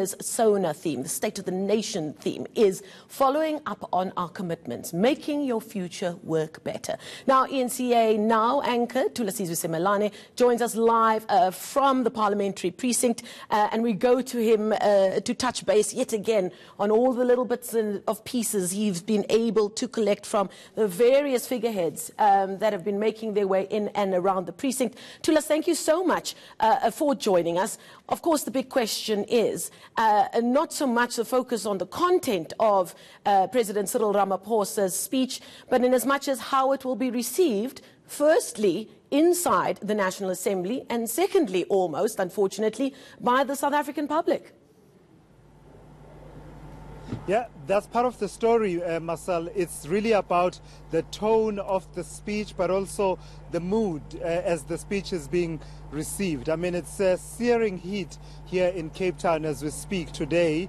Sona theme, the State of the Nation theme, is following up on our commitments, making your future work better. Now, ENCA now anchor Thulasizwe Semelane joins us live from the parliamentary precinct, and we go to him to touch base yet again on all the little bits of pieces he's been able to collect from the various figureheads that have been making their way in and around the precinct. Thulas, thank you so much for joining us. Of course, the big question is not so much the focus on the content of President Cyril Ramaphosa's speech, but in as much as how it will be received, firstly, inside the National Assembly, and secondly, almost, unfortunately, by the South African public. Yeah, that's part of the story, Marcel. It's really about the tone of the speech, but also the mood as the speech is being received. I mean, it's a searing heat here in Cape Town as we speak today.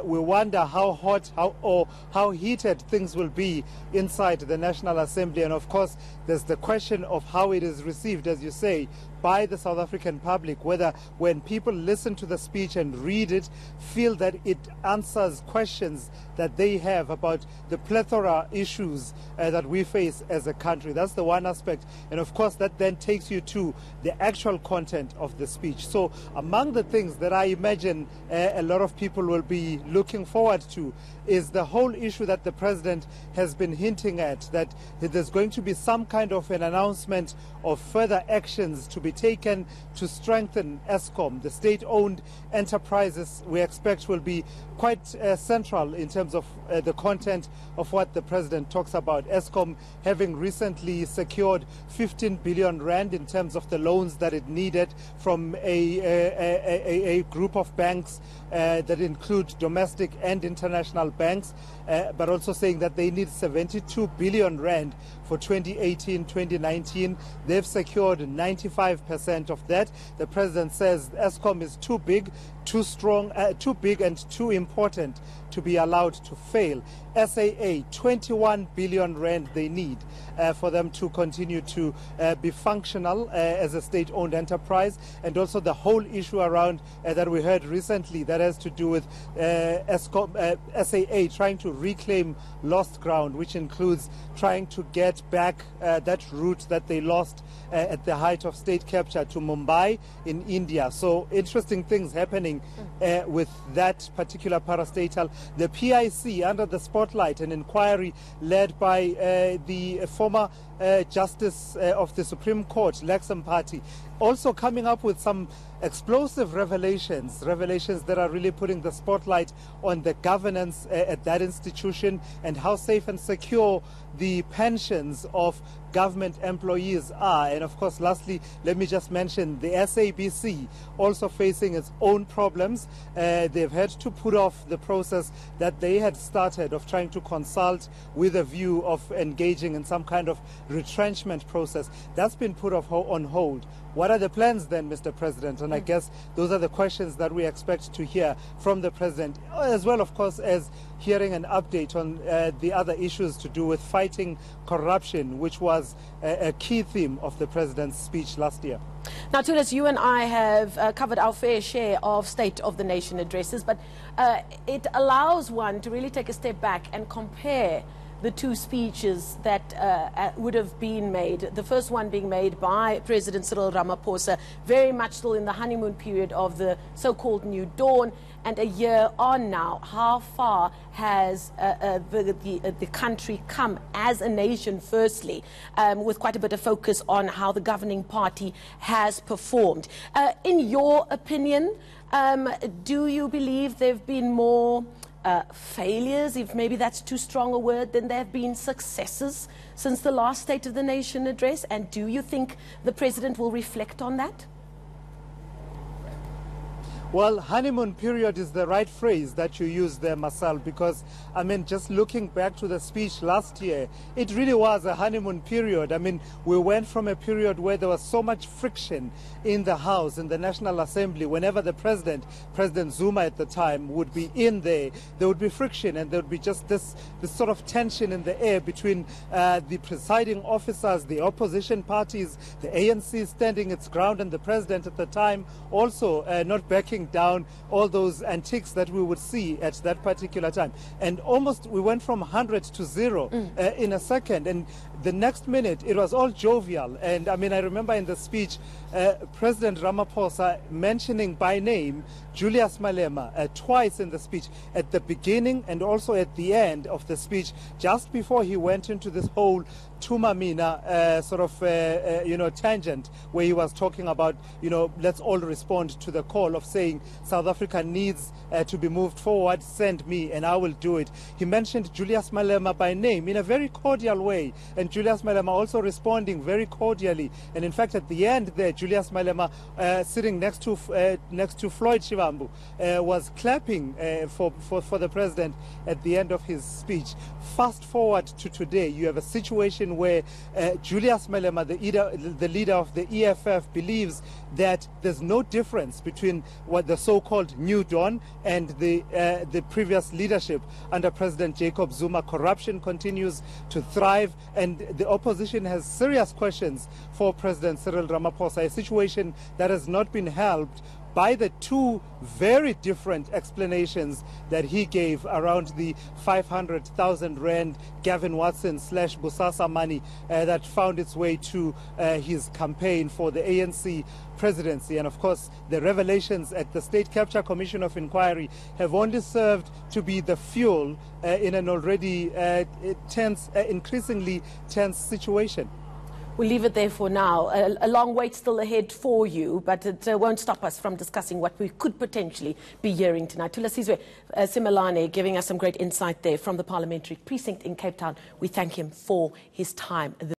We wonder how hot how heated things will be inside the National Assembly. And of course, there's the question of how it is received, as you say, by the South African public, whether when people listen to the speech and read it, feel that it answers questions that they have about the plethora issues that we face as a country. That's the one aspect. And of course, that then takes you to the actual content of the speech. So among the things that I imagine a lot of people will be looking forward to is the whole issue that the president has been hinting at, that there's going to be some kind of an announcement of further actions to be taken to strengthen Eskom. The state-owned enterprises we expect will be quite central in terms of the content of what the president talks about. Eskom having recently secured 15 billion rand in terms of the loans that it needed from a group of banks that include domestic and international banks, but also saying that they need 72 billion rand for 2018-2019. They've secured 95% of that. The president says Eskom is too big, too strong, too big and too important to be allowed to fail. SAA, 21 billion rand they need for them to continue to be functional as a state-owned enterprise. And also the whole issue around that we heard recently that has to do with SAA trying to reclaim lost ground, which includes trying to get back that route that they lost at the height of state capture to Mumbai in India. So interesting things happening with that particular parastatal. The PIC under the spotlight, an inquiry led by the former Justice of the Supreme Court, Lexham Party, also coming up with some explosive revelations that are really putting the spotlight on the governance at that institution and how safe and secure the pensions of government employees are. And of course, lastly, let me just mention the SABC also facing its own problems. They've had to put off the process that they had started of trying to consult with a view of engaging in some kind of retrenchment process. That's been put off on hold. What are the plans then, Mr. President? And I guess those are the questions that we expect to hear from the President, as well, of course, as hearing an update on the other issues to do with fighting corruption, which was a key theme of the President's speech last year. Now, Thulas, you and I have covered our fair share of State of the Nation addresses, but it allows one to really take a step back and compare the two speeches that would have been made, the first one being made by President Cyril Ramaphosa, very much still in the honeymoon period of the so-called New Dawn, and a year on now. How far has the country come as a nation, firstly, with quite a bit of focus on how the governing party has performed? In your opinion, do you believe there have been more failures, if maybe that's too strong a word, then there have been successes since the last State of the Nation address? And do you think the President will reflect on that? Well, honeymoon period is the right phrase that you use there, Marcel, because, I mean, just looking back to the speech last year, it really was a honeymoon period. I mean, we went from a period where there was so much friction in the House, in the National Assembly. Whenever the President Zuma at the time, would be in there would be friction, and there would be just this sort of tension in the air between the presiding officers, the opposition parties, the ANC standing its ground, and the President at the time also not backing writing down all those antics that we would see at that particular time. And almost we went from 100 to 0 in a second. And the next minute, it was all jovial. And I mean, I remember in the speech, President Ramaphosa mentioning by name Julius Malema twice in the speech, at the beginning and also at the end of the speech, just before he went into this whole Tumamina sort of, tangent, where he was talking about, let's all respond to the call of saying South Africa needs to be moved forward, send me and I will do it. He mentioned Julius Malema by name in a very cordial way, and Julius Malema also responding very cordially. And in fact, at the end there, Julius Malema sitting next to Floyd Shivambu was clapping for the president at the end of his speech. Fast forward to today, you have a situation where Julius Malema, the leader of the EFF, believes that there's no difference between what the so-called New Dawn and the previous leadership under President Jacob Zuma. Corruption continues to thrive, and the opposition has serious questions for President Cyril Ramaphosa, a situation that has not been helped by the two very different explanations that he gave around the 500,000 rand Gavin Watson / Busasa money that found its way to his campaign for the ANC presidency. And of course, the revelations at the State Capture Commission of Inquiry have only served to be the fuel in an already increasingly tense situation. We'll leave it there for now. A long wait still ahead for you, but it won't stop us from discussing what we could potentially be hearing tonight. Tulasizwe Simelane giving us some great insight there from the parliamentary precinct in Cape Town. We thank him for his time.